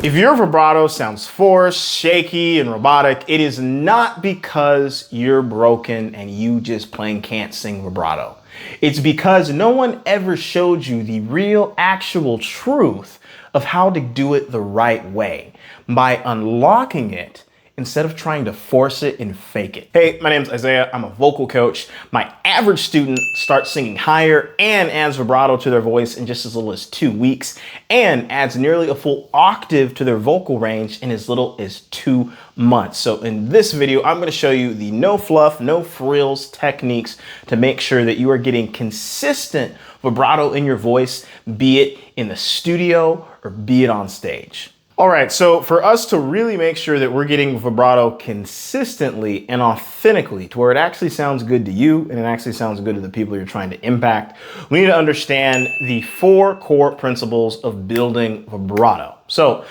If your vibrato sounds forced, shaky, and robotic, it is not because you're broken and you just plain can't sing vibrato. It's because no one ever showed you the real, actual truth of how to do it the right way by unlocking it instead of trying to force it and fake it. Hey, my name's Isaiah. I'm a vocal coach. My average student starts singing higher and adds vibrato to their voice in just as little as 2 weeks and adds nearly a full octave to their vocal range in as little as 2 months. So in this video, I'm gonna show you the no fluff, no frills techniques to make sure that you are getting consistent vibrato in your voice, be it in the studio or be it on stage. All right, so for us to really make sure that we're getting vibrato consistently and authentically to where it actually sounds good to you and it actually sounds good to the people you're trying to impact, we need to understand the 4 core principles of building vibrato. So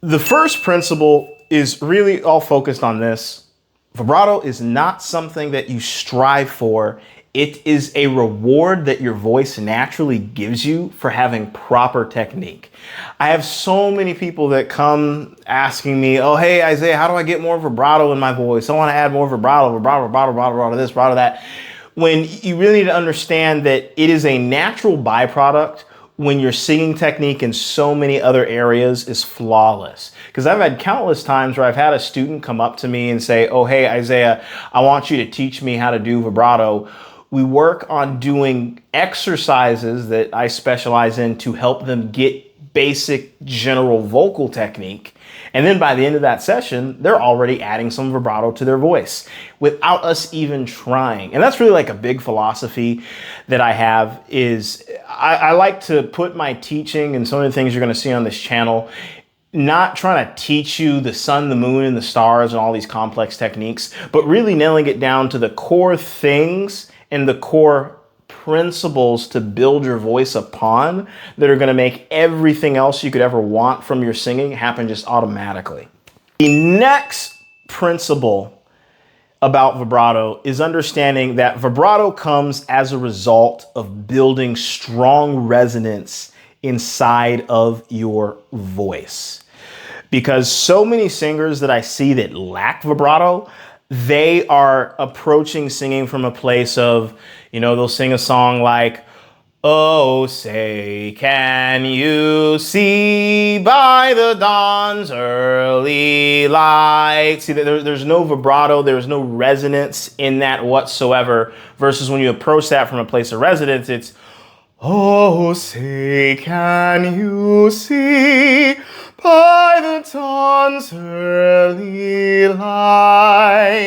the first principle is really all focused on this. Vibrato is not something that you strive for. It is a reward that your voice naturally gives you for having proper technique. I have so many people that come asking me, oh, hey, Isaiah, how do I get more vibrato in my voice? I want to add more vibrato, vibrato, this, vibrato, that. When you really need to understand that it is a natural byproduct when your singing technique in so many other areas is flawless. Because I've had countless times where I've had a student come up to me and say, oh, hey, Isaiah, I want you to teach me how to do vibrato. We work on doing exercises that I specialize in to help them get basic general vocal technique. And then by the end of that session, they're already adding some vibrato to their voice without us even trying. And that's really like a big philosophy that I have is I like to put my teaching and some of the things you're going to see on this channel, not trying to teach you the sun, the moon, and the stars and all these complex techniques, but really nailing it down to the core things and the core principles to build your voice upon that are going to make everything else you could ever want from your singing happen just automatically. The next principle about vibrato is understanding that vibrato comes as a result of building strong resonance inside of your voice. Because so many singers that I see that lack vibrato, they are approaching singing from a place of, they'll sing a song like, oh, say, can you see by the dawn's early light? See, there's no vibrato, there's no resonance in that whatsoever, versus when you approach that from a place of resonance, it's, oh, say, can you see by the dawn's early lights?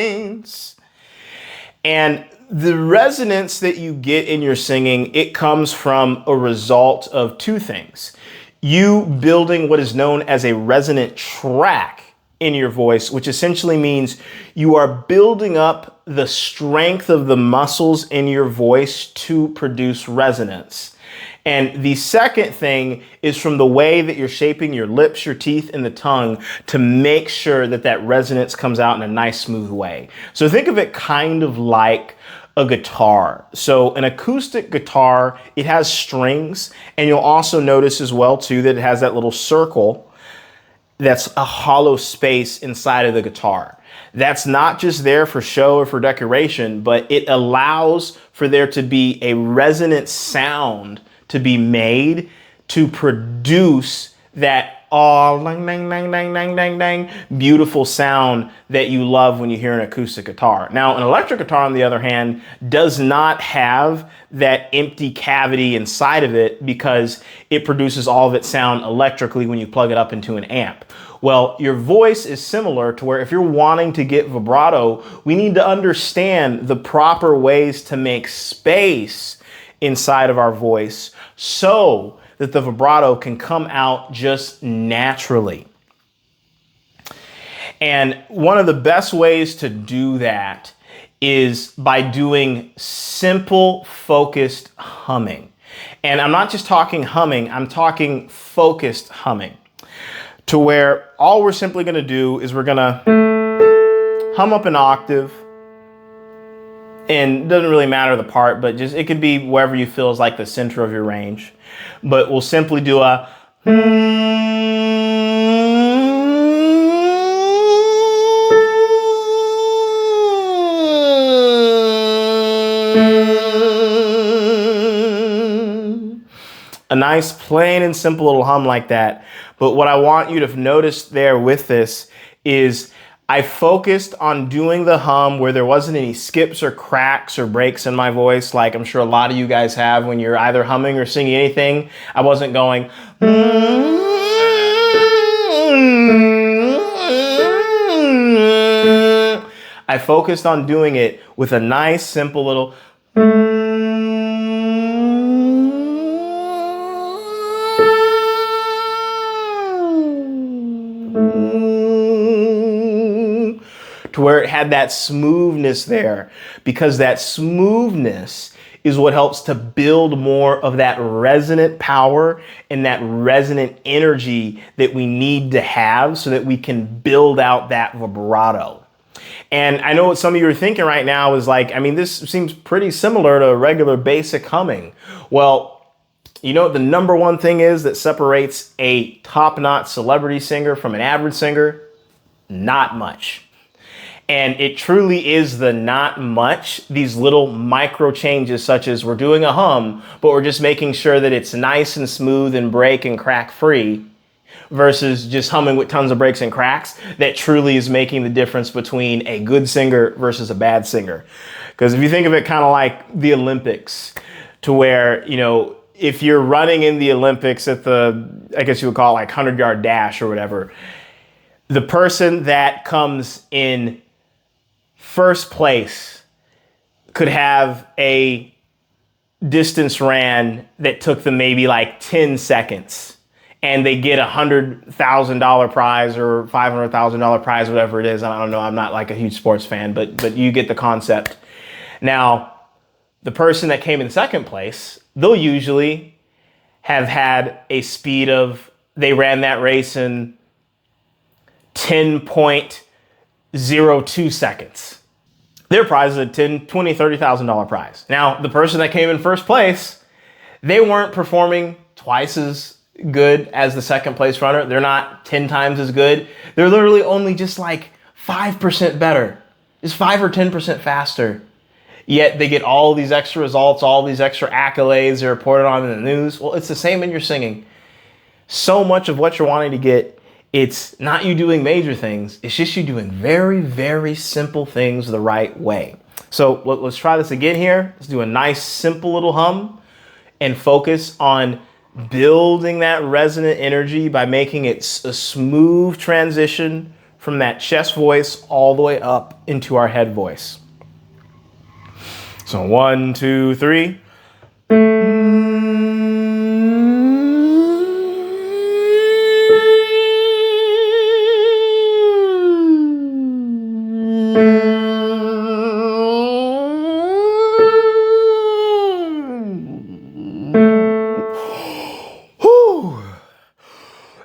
And the resonance that you get in your singing, it comes from a result of 2 things. You building what is known as a resonant track in your voice, which essentially means you are building up the strength of the muscles in your voice to produce resonance. And the second thing is from the way that you're shaping your lips, your teeth, and the tongue to make sure that that resonance comes out in a nice, smooth way. So think of it kind of like a guitar. So an acoustic guitar, it has strings, and you'll also notice as well too that it has that little circle that's a hollow space inside of the guitar. That's not just there for show or for decoration, but it allows for there to be a resonant sound to be made to produce that dang, dang, dang, dang, dang, dang, beautiful sound that you love when you hear an acoustic guitar. Now, an electric guitar, on the other hand, does not have that empty cavity inside of it because it produces all of its sound electrically when you plug it up into an amp. Well, your voice is similar to where if you're wanting to get vibrato, we need to understand the proper ways to make space inside of our voice so that the vibrato can come out just naturally. And one of the best ways to do that is by doing simple, focused humming. And I'm not just talking humming, I'm talking focused humming. To where all we're simply gonna do is we're gonna hum up an octave, and it doesn't really matter the part, but just it could be wherever you feel is like the center of your range. But we'll simply do a a nice plain and simple little hum like that. But what I want you to notice there with this is I focused on doing the hum where there wasn't any skips or cracks or breaks in my voice, like I'm sure a lot of you guys have when you're either humming or singing anything. I wasn't going, I focused on doing it with a nice, simple little, to where it had that smoothness there, because that smoothness is what helps to build more of that resonant power and that resonant energy that we need to have so that we can build out that vibrato. And I know what some of you are thinking right now is like, I mean, this seems pretty similar to regular basic humming. Well, you know what the number one thing is that separates a top-notch celebrity singer from an average singer? Not much. And it truly is the not much, these little micro changes, such as we're doing a hum, but we're just making sure that it's nice and smooth and break and crack free, versus just humming with tons of breaks and cracks, that truly is making the difference between a good singer versus a bad singer. Because if you think of it kind of like the Olympics, to where, you know, if you're running in the Olympics at the, I guess you would call it like 100-yard dash or whatever, the person that comes in first place could have a distance ran that took them maybe like 10 seconds, and they get $100,000 prize or $500,000 prize, whatever it is. I don't know. I'm not like a huge sports fan, but you get the concept. Now, the person that came in second place, they'll usually have had a speed of, they ran that race in 10.02 seconds. Their prize is a $10,000, $20,000, $30,000 prize. Now, the person that came in first place, they weren't performing twice as good as the second place runner. They're not 10 times as good. They're literally only just like 5% better. Just 5 or 10% faster. Yet they get all these extra results, all these extra accolades. They're reported on in the news. Well, it's the same in your singing. So much of what you're wanting to get, it's not you doing major things. It's just you doing very, very simple things the right way. So let's try this again here. Let's do a nice, simple little hum and focus on building that resonant energy by making it a smooth transition from that chest voice all the way up into our head voice. So 1, 2, 3.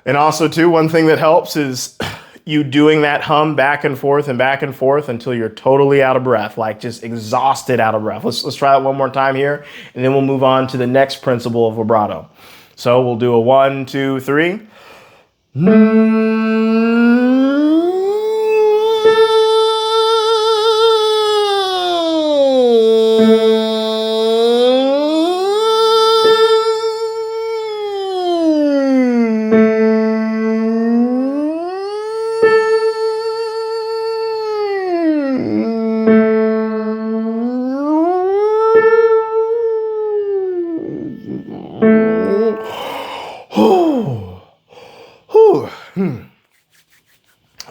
And also too, one thing that helps is you doing that hum back and forth until you're totally out of breath, like just exhausted out of breath. Let's try that one more time here, and then we'll move on to the next principle of vibrato. So we'll do a 1, 2, 3.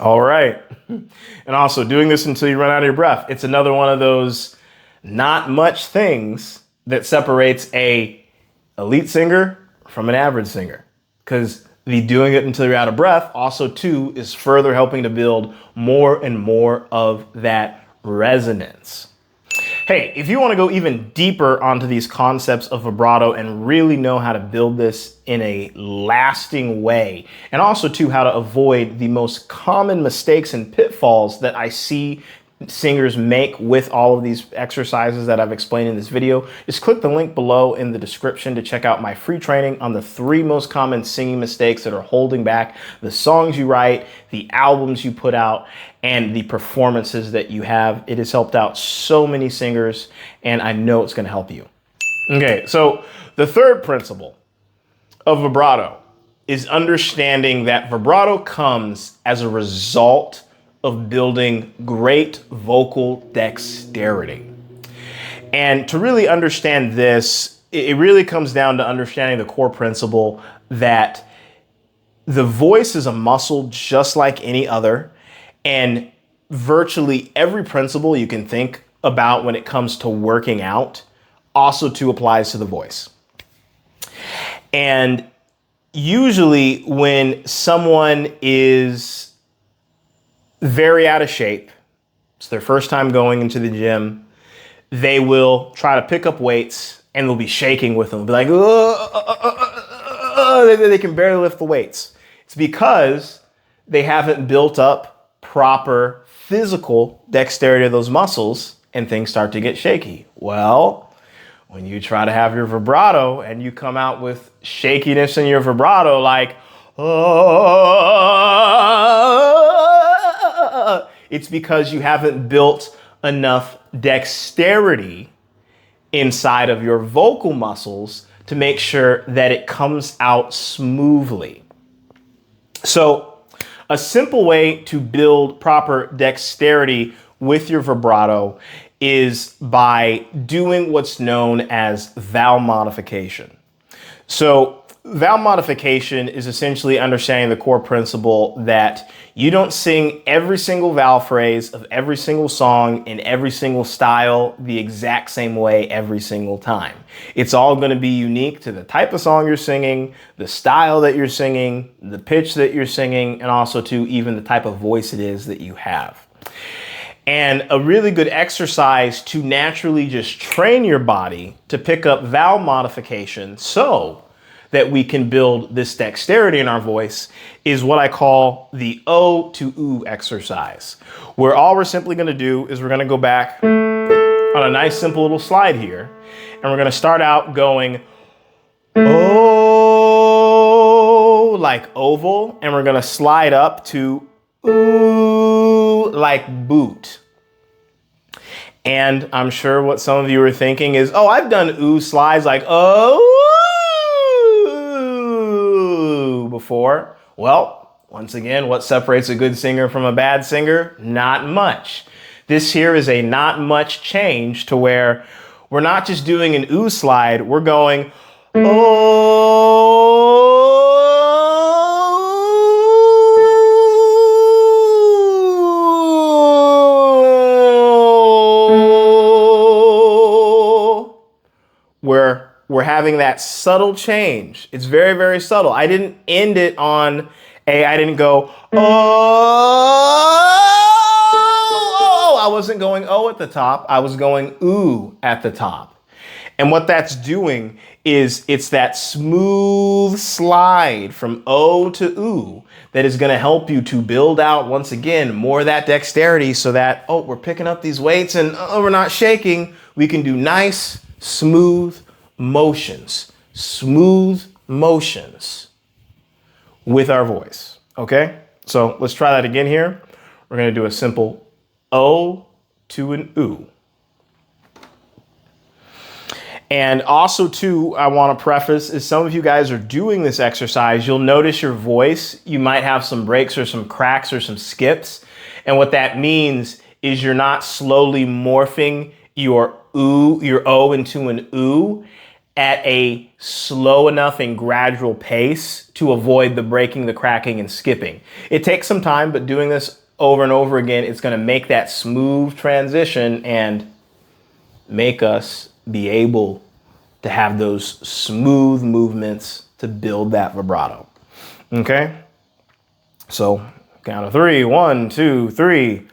All right. And also doing this until you run out of your breath. It's another one of those not much things that separates a elite singer from an average singer. Because the doing it until you're out of breath also too is further helping to build more and more of that resonance. Hey, if you want to go even deeper onto these concepts of vibrato and really know how to build this in a lasting way, and also too how to avoid the most common mistakes and pitfalls that I see singers make with all of these exercises that I've explained in this video, just click the link below in the description to check out my free training on the 3 most common singing mistakes that are holding back the songs you write, the albums you put out, and the performances that you have. It has helped out so many singers, and I know it's going to help you. Okay, so the third principle of vibrato is understanding that vibrato comes as a result of building great vocal dexterity. And to really understand this, it really comes down to understanding the core principle that the voice is a muscle just like any other, and virtually every principle you can think about when it comes to working out also too applies to the voice. And usually when someone is very out of shape, it's their first time going into the gym, they will try to pick up weights and they'll be shaking with them. They'll be like, they can barely lift the weights. It's because they haven't built up proper physical dexterity of those muscles and things start to get shaky. Well, when you try to have your vibrato and you come out with shakiness in your vibrato, like, it's because you haven't built enough dexterity inside of your vocal muscles to make sure that it comes out smoothly. So a simple way to build proper dexterity with your vibrato is by doing what's known as vowel modification. So vowel modification is essentially understanding the core principle that you don't sing every single vowel phrase of every single song in every single style the exact same way every single time. It's all going to be unique to the type of song you're singing, the style that you're singing, the pitch that you're singing, and also to even the type of voice it is that you have. And a really good exercise to naturally just train your body to pick up vowel modification so that we can build this dexterity in our voice is what I call the O to oo exercise, where all we're simply going to do is we're going to go back on a nice simple little slide here, and we're going to start out going O like oval, and we're going to slide up to ooh like boot. And I'm sure what some of you are thinking is, oh, I've done ooh slides like oh before. Well, once again, what separates a good singer from a bad singer? Not much. This here is a not much change to where we're not just doing an ooh slide, we're going where we're having that subtle change. It's very, very subtle. I didn't end it on I didn't go, oh, I wasn't going oh at the top. I was going ooh at the top. And what that's doing is it's that smooth slide from O to oo that is going to help you to build out, once again, more of that dexterity so that, oh, we're picking up these weights and oh, we're not shaking. We can do nice, smooth motions with our voice. Okay? So let's try that again here. We're going to do a simple O to an oo. And also, too, I want to preface is some of you guys are doing this exercise, you'll notice your voice, you might have some breaks or some cracks or some skips. And what that means is you're not slowly morphing your ooh, your O into an oo at a slow enough and gradual pace to avoid the breaking, the cracking, and skipping. It takes some time, but doing this over and over again, it's going to make that smooth transition and make us be able to have those smooth movements to build that vibrato. Okay? So, count of three. 1, 2, 3.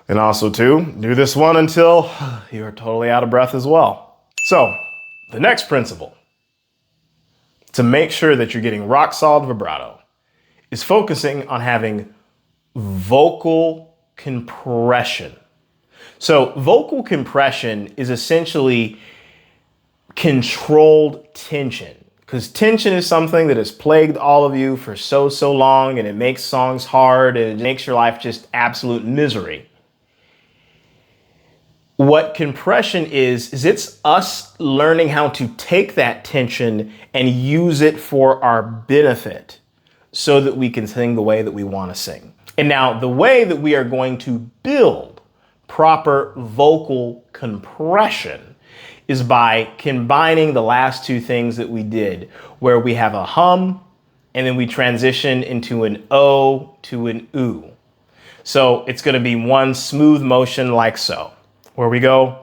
And also, too, do this one until you're totally out of breath as well. So, the next principle to make sure that you're getting rock solid vibrato is focusing on having vocal compression. So vocal compression is essentially controlled tension, because tension is something that has plagued all of you for so long, and it makes songs hard and it makes your life just absolute misery. What compression is it's us learning how to take that tension and use it for our benefit so that we can sing the way that we want to sing. And now the way that we are going to build proper vocal compression is by combining the last two things that we did, where we have a hum and then we transition into an O to an oo. So it's going to be one smooth motion like so, where we go.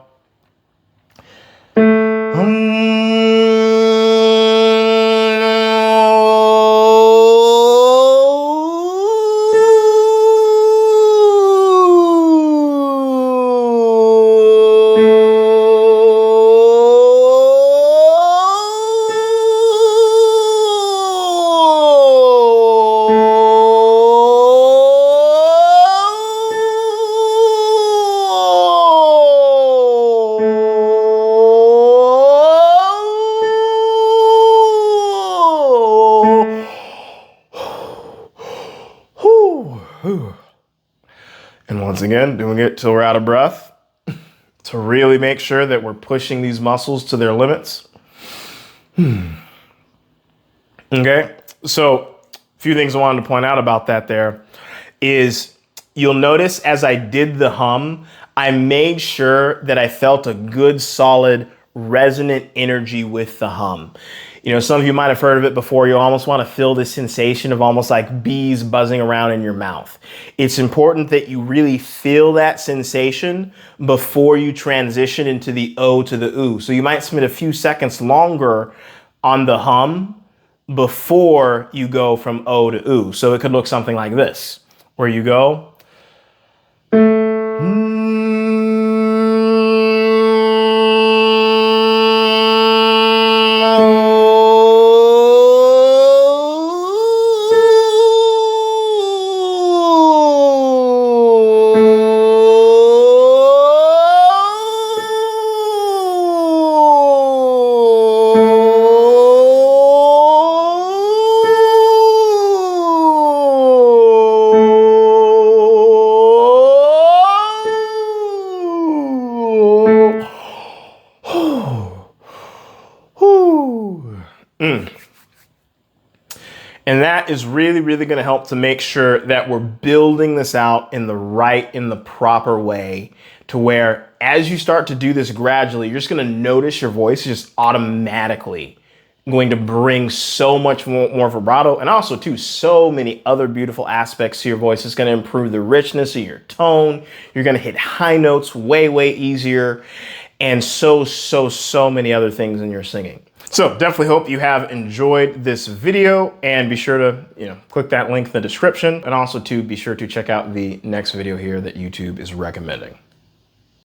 And once again, doing it till we're out of breath to really make sure that we're pushing these muscles to their limits. Okay, so a few things I wanted to point out about that there is you'll notice as I did the hum, I made sure that I felt a good solid resonant energy with the hum. You know, some of you might have heard of it before. You almost want to feel this sensation of almost like bees buzzing around in your mouth. It's important that you really feel that sensation before you transition into the O to the oo. So you might spend a few seconds longer on the hum before you go from O to oo. So it could look something like this, where you go. And that is really going to help to make sure that we're building this out in the proper way, to where as you start to do this gradually, you're just going to notice your voice is just automatically going to bring so much more vibrato, and also too so many other beautiful aspects to your voice. It's going to improve the richness of your tone. You're going to hit high notes way easier, and so many other things in your singing. So definitely hope you have enjoyed this video, and be sure to, click that link in the description, and also to be sure to check out the next video here that YouTube is recommending.